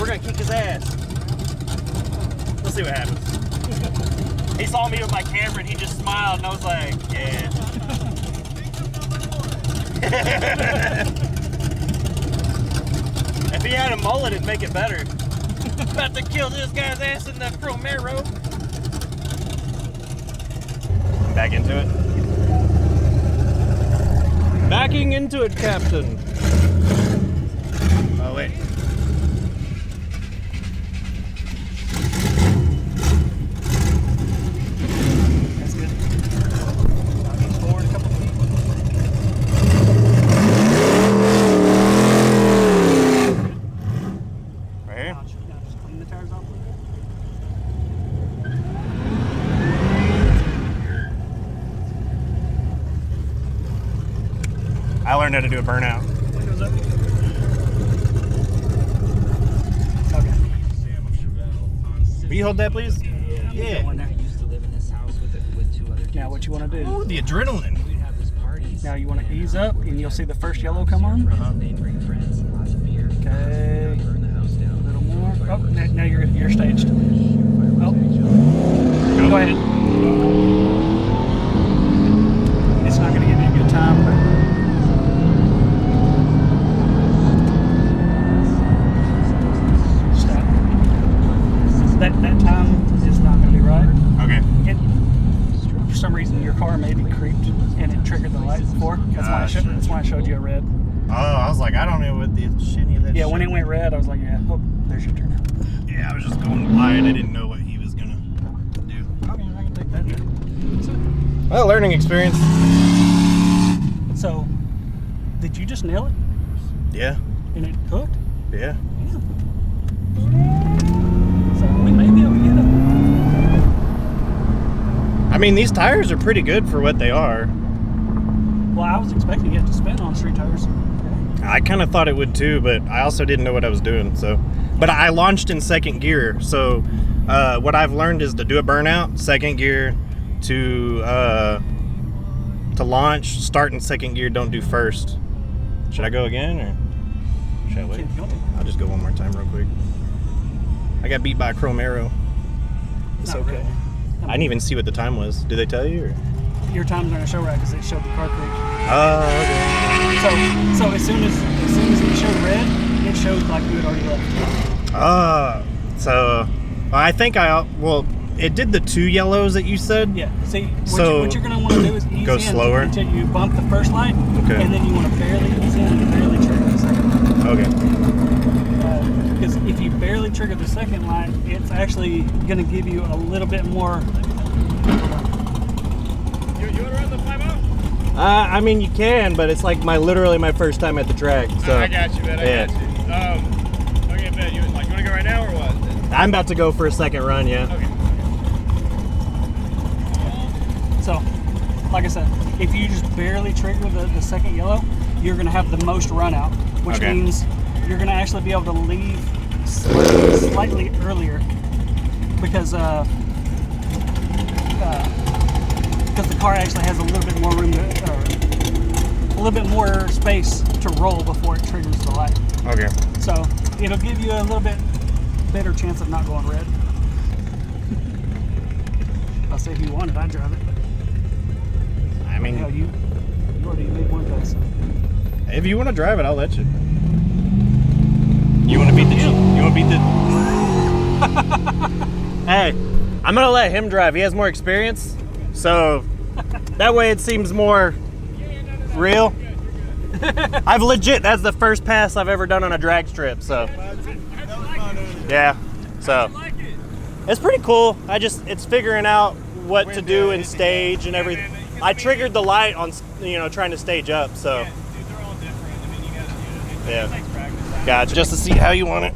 we're gonna kick his ass. We'll see what happens. He saw me with my camera and he just smiled and I was like, yeah. If he had a mullet, it'd make it better. About to kill this guy's ass in the Promero. Back into it. Backing into it, Captain. Oh, wait. That's good. Forward a couple feet. Right here? Now just clean the tires off. I learned how to do a burnout. Windows up. Okay. Will you hold that, please? Yeah. Now what you want to do? Oh, the adrenaline. Now you want to ease up and you'll see the first yellow come on. Okay. A little more. Oh, now you're staged. Oh. Go ahead. It's not going to give you a good time, but that time is not going to be right. Okay. For some reason, your car maybe creeped and it triggered the light before. That's why I showed you a red. Oh, I was like, I don't know what the shit of that. Yeah, when it went red, I was like, yeah, oh, there's your turn. Yeah, I was just going wide. I didn't know what he was gonna do. Okay, I can take that. Well, learning experience. So, did you just nail it? Yeah. And it hooked? Yeah. So we may be able to get it. I mean, these tires are pretty good for what they are. Well, I was expecting it to spin on street tires. Okay. I kind of thought it would too, but I also didn't know what I was doing. So, but I launched in second gear. So, what I've learned is to do a burnout, second gear, to launch, start in second gear. Don't do first. Should I go again or should I wait? I'll just go one more time real quick. I got beat by a chrome arrow. It's Not okay. really. I didn't even see what the time was. Did they tell you? Or? Your time's not gonna show right because it showed the car creep. Oh, okay. So as soon as it showed red, it showed like you had already left. So I think it did the 2 yellows that you said. Yeah. See, what you're gonna want to do is ease go in slower until you bump the first light. Okay. And then you want to barely ease in and barely trigger the second light. Okay. Because if you barely trigger the second light, it's actually going to give you a little bit more. You want to run the 5-0? I mean, you can, but it's like literally my first time at the track. So I got you, man. I got you. Okay, Ben, you want to go right now or what? I'm about to go for a second run. Yeah. Okay. So, like I said, if you just barely trigger the second yellow, you're going to have the most run out, which means you're going to actually be able to leave slightly earlier because the car actually has a little bit more room a little bit more space to roll before it triggers the light. Okay. So it'll give you a little bit better chance of not going red. I'll say if you want it, I'd drive it. I mean, hell, you already made one pass. If you want to drive it, I'll let you. You want to beat the? Hey, I'm gonna let him drive. He has more experience, so that way it seems more real. I've legit. That's the first pass I've ever done on a drag strip. So yeah, so it's pretty cool. It's figuring out what to do in stage and everything. I triggered the light on, trying to stage up. So yeah, gotcha. Just to see how you want it.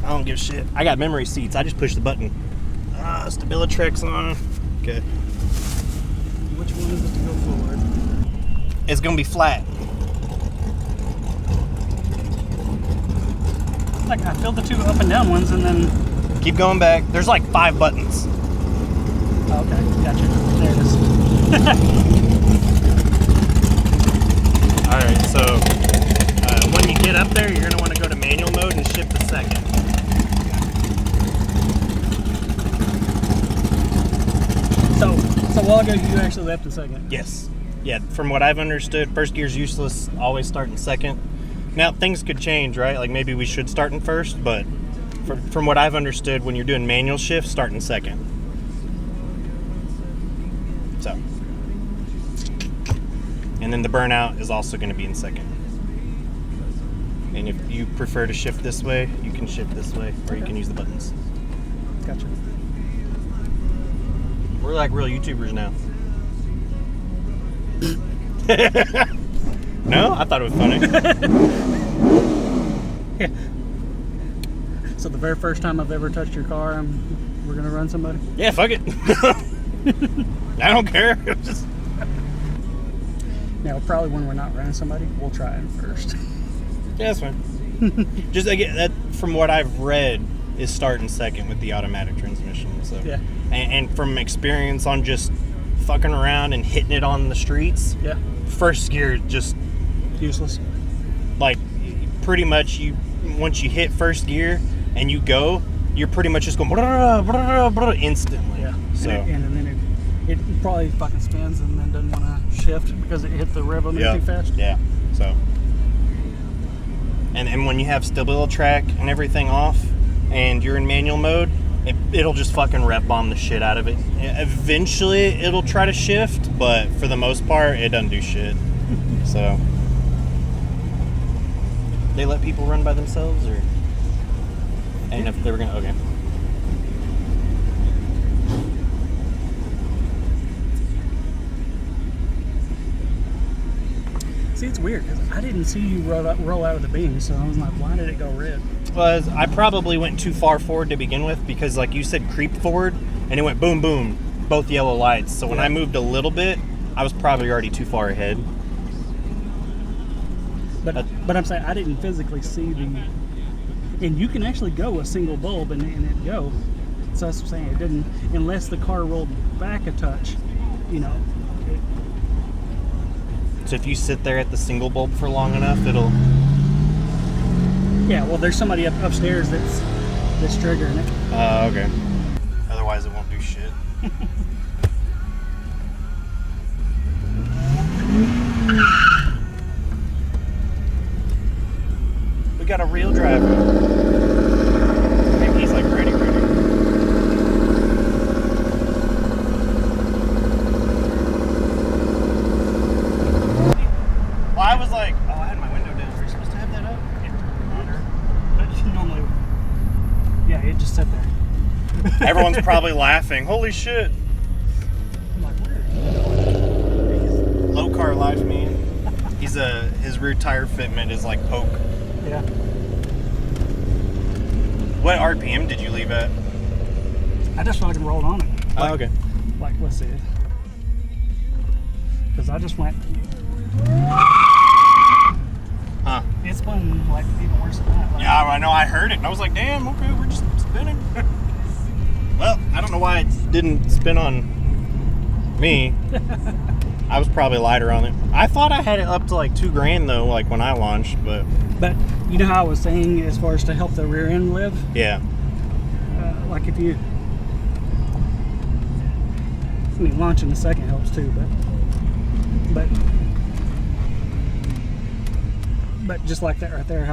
I don't give a shit. I got memory seats. I just push the button. Stabilitrek's on. Okay. Which one is it to go forward? It's gonna be flat. Like I filled the 2 up and down ones, and then Keep going back. There's like 5 buttons. okay, gotcha. There it is. All right, so when you get up there, you're gonna want to go to manual mode and shift the second. So a while ago you actually left in second. Yes. Yeah, from what I've understood, first gear's useless, always start in second. Now, things could change, right? Like maybe we should start in first, but from what I've understood, when you're doing manual shift, start in second. So. And then the burnout is also going to be in second. And if you prefer to shift this way, you can shift this way, or you can use the buttons. Gotcha. We're like real YouTubers now. No? I thought it was funny. Yeah. So the very first time I've ever touched your car, we're going to run somebody? Yeah, fuck it. I don't care. Just... Now, probably when we're not running somebody, we'll try it first. Yeah, that's fine. Just again, that from what I've read is starting second with the automatic transmission. So yeah, and from experience on just fucking around and hitting it on the streets, yeah, first gear just useless. Like pretty much once you hit first gear and you go, you're pretty much just going instantly. Yeah. So and then it probably fucking spins and then doesn't want to shift because it hit the rev limit too fast. Yeah. So. And when you have stability track and everything off and you're in manual mode, it'll just fucking rev bomb the shit out of it. Eventually it'll try to shift, but for the most part it doesn't do shit. So they let people run by themselves, or and if they were gonna okay. See, it's weird because I didn't see you roll out of the beam, so I was like, why did it go red? Was I probably went too far forward to begin with because, like you said, creep forward, and it went boom, boom, both yellow lights. So when I moved a little bit, I was probably already too far ahead. But I'm saying I didn't physically see and you can actually go a single bulb and it go. So that's what I'm saying. It didn't, unless the car rolled back a touch, you know. So if you sit there at the single bulb for long enough, it'll... Yeah, well, there's somebody upstairs that's triggering it. Oh, okay. Otherwise, it won't do shit. We got a real driver. Maybe he's like ready. Well, I was like, oh, I had my window down. Are you supposed to have that up? Normally, yeah, it just sat there. Everyone's probably laughing. Holy shit. I'm like, where? Low car life, man. His rear tire fitment is like poke. Yeah. What RPM did you leave at? I just fucking rolled on it. Like, Oh, okay. Like, let's see it. Because I just went. Huh. It's been like even worse than that. Like, Yeah, I know. I heard it, and I was like, "Damn, okay, we're just spinning." Well, I don't know why it didn't spin on me. I was probably lighter on it. I thought I had it up to like $2,000 though, like when I launched, but you know how I was saying as far as to help the rear end live? yeah. Like if you, I mean, launching the second helps too, but just like that right there,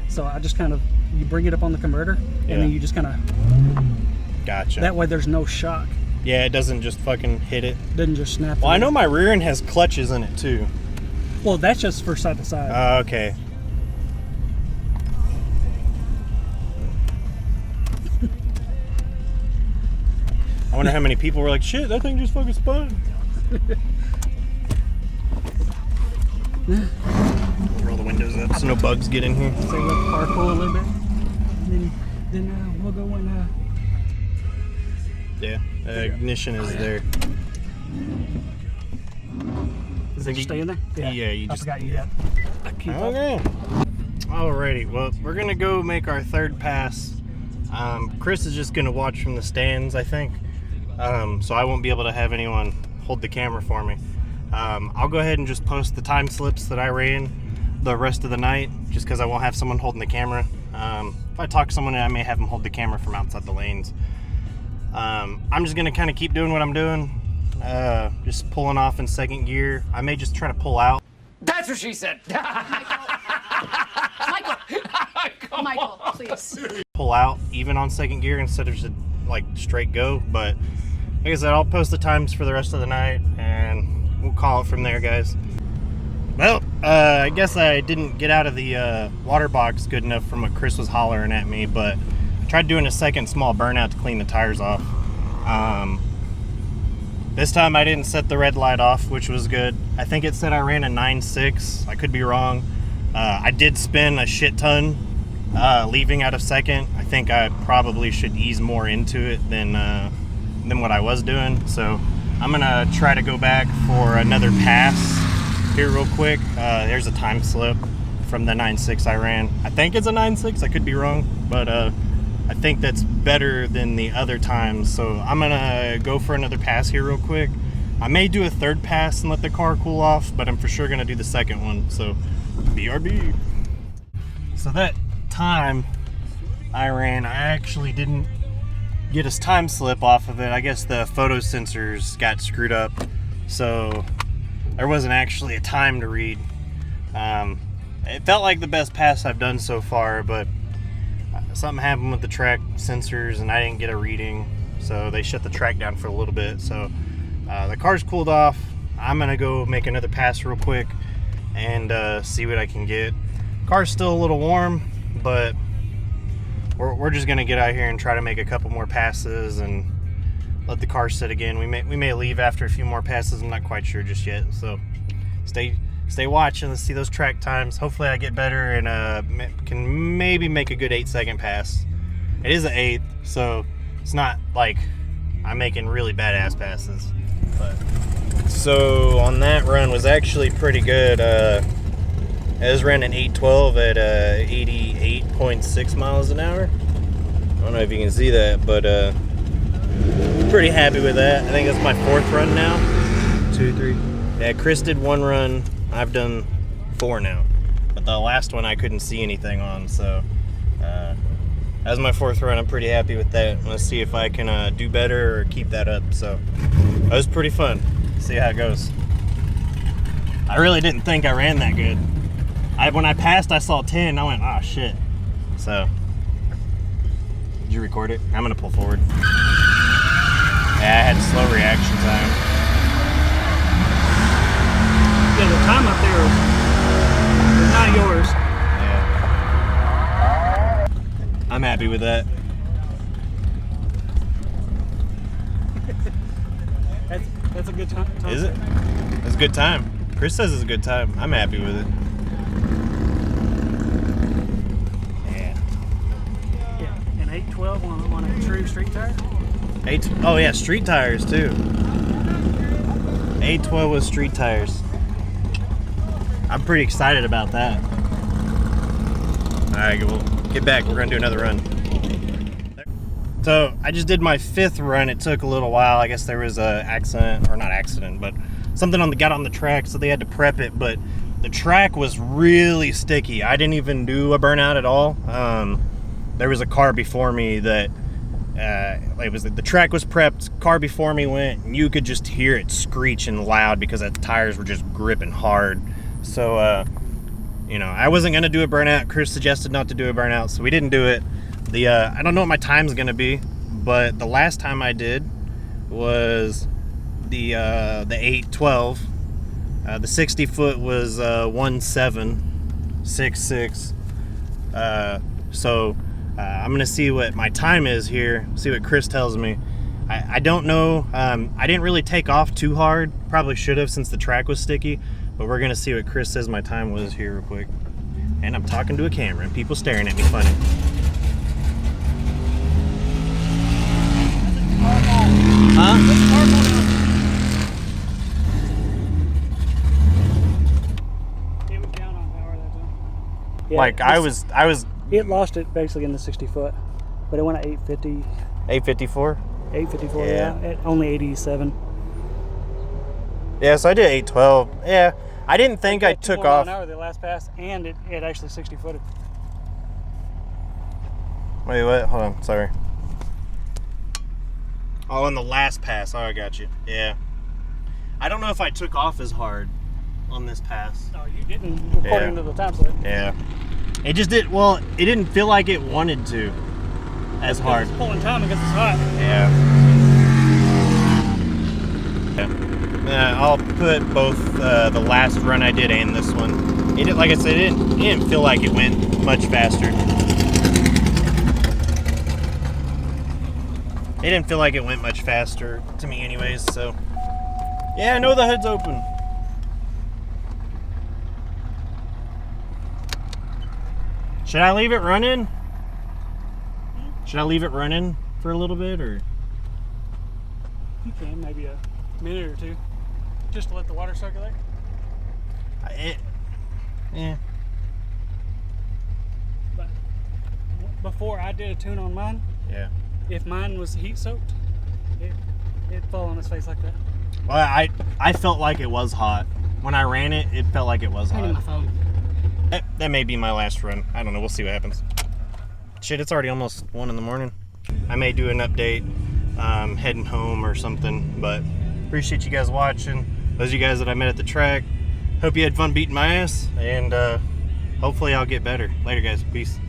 so I just kind of, you bring it up on the converter, and then you just kind of, Gotcha. that way there's no shock. Yeah, it doesn't just fucking hit it. Doesn't just snap. Well, I know my rear end has clutches in it too. Well, that's just for side to side. Okay. I wonder how many people were like, shit, that thing just fucking spun. Roll the windows up so no bugs get in here. So let the car cool a little bit. And then we'll go and Yeah, ignition is there. Is it stay in there? Yeah, you I just... forgot you got a key fob. Okay. Alrighty, well, we're gonna go make our third pass. Chris is just gonna watch from the stands, I think. So I won't be able to have anyone hold the camera for me. I'll go ahead and just post the time slips that I ran. the rest of the night just because I won't have someone holding the camera. If I talk to someone, I may have them hold the camera from outside the lanes. I'm just gonna kind of keep doing what I'm doing, just pulling off in second gear. I may just try to pull out. That's what she said. Michael, please. Pull out even on second gear instead of just like straight go. But like I said, I'll post the times for the rest of the night and we'll call it from there, guys. Well, I guess I didn't get out of the water box good enough from what Chris was hollering at me, but I tried doing a second small burnout to clean the tires off. This time I didn't set the red light off, which was good. I think it said I ran a 9.6. I could be wrong. I did spin a shit ton leaving out of second. I think I probably should ease more into it than what I was doing. So I'm gonna try to go back for another pass here real quick. There's a time slip from the 9.6 I ran. I think it's a 9.6. I could be wrong, but I think that's better than the other times. So I'm gonna go for another pass here real quick. I may do a third pass and let the car cool off, but I'm for sure gonna do the second one. So BRB. So that time I ran, I actually didn't get a time slip off of it. I guess the photo sensors got screwed up, so there wasn't actually a time to read. It felt like the best pass I've done so far, but something happened with the track sensors and I didn't get a reading, so they shut the track down for a little bit. So the car's cooled off. I'm gonna go make another pass real quick and see what I can get. Car's still a little warm, but we're just gonna get out here and try to make a couple more passes and let the car sit again. We may leave after a few more passes. I'm not quite sure just yet. So stay watching. Let's see those track times. Hopefully I get better and can maybe make a good 8-second pass. It is an 8th, so it's not like I'm making really badass passes. But so on that run was actually pretty good. I was running 812 at 88.6 miles an hour. I don't know if you can see that, but pretty happy with that. I think that's my 4th run now. 2, 3. Yeah, Chris did 1 run. I've done 4 now. But the last one I couldn't see anything on, so that was my 4th run. I'm pretty happy with that. Let's see if I can do better or keep that up. So that was pretty fun. See how it goes. I really didn't think I ran that good. When I passed, I saw 10. I went, oh shit. So, did you record it? I'm gonna pull forward. Yeah, I had slow reaction time. Yeah, the time up there is not yours. Yeah. I'm happy with that. That's a good time. Is it? It's a good time. Chris says it's a good time. I'm happy with it. Yeah, an 812 on a true street tire. Oh yeah, street tires too. 812 with street tires. I'm pretty excited about that. All right, we'll get back. We're gonna do another run. So I just did my 5th run. It took a little while. I guess there was a accident, or not accident, but something got on the track, so they had to prep it. But the track was really sticky. I didn't even do a burnout at all. There was a car before me that the track was prepped. Car before me went, and you could just hear it screeching loud because the tires were just gripping hard. So I wasn't gonna do a burnout. Chris suggested not to do a burnout, so we didn't do it. I don't know what my time's gonna be, but the last time I did was the 812. The 60 foot was 1766. So I'm gonna see what my time is here. See what Chris tells me. I don't know. I didn't really take off too hard. Probably should have since the track was sticky. But we're gonna see what Chris says my time was here real quick. And I'm talking to a camera and people staring at me funny. Huh? It was down on power that time. Yeah, Like I was. It lost it basically in the 60 foot, but it went at 850. 854. 854. Yeah. Yeah. At only 87. Yeah, so I did 812. Yeah, I didn't think I took off. An hour the last pass, and it actually 60 footed. Wait, what? Hold on, sorry. Oh, on the last pass. Oh, I got you. Yeah. I don't know if I took off as hard on this pass. No, you didn't, according to the time slip. Yeah. It just did. Well, it didn't feel like it wanted to as hard. It's pulling time because it's hot. Yeah. I'll put both the last run I did and this one. It, like I said, it didn't feel like it went much faster. It didn't feel like it went much faster to me anyways, so. Yeah, I know the hood's open. Should I leave it running? Should I leave it running for a little bit, or? You can, maybe a minute or two, just to let the water circulate. Yeah. But before I did a tune on mine, Yeah. if mine was heat soaked, it'd fall on its face like that. Well, I felt like it was hot. When I ran it, it felt like it was Pain in my hot. phone. That may be my last run. I don't know. We'll see what happens. Shit, it's already almost 1 in the morning. I may do an update heading home or something, but appreciate you guys watching. Those of you guys that I met at the track, hope you had fun beating my ass, and hopefully I'll get better. Later, guys. Peace.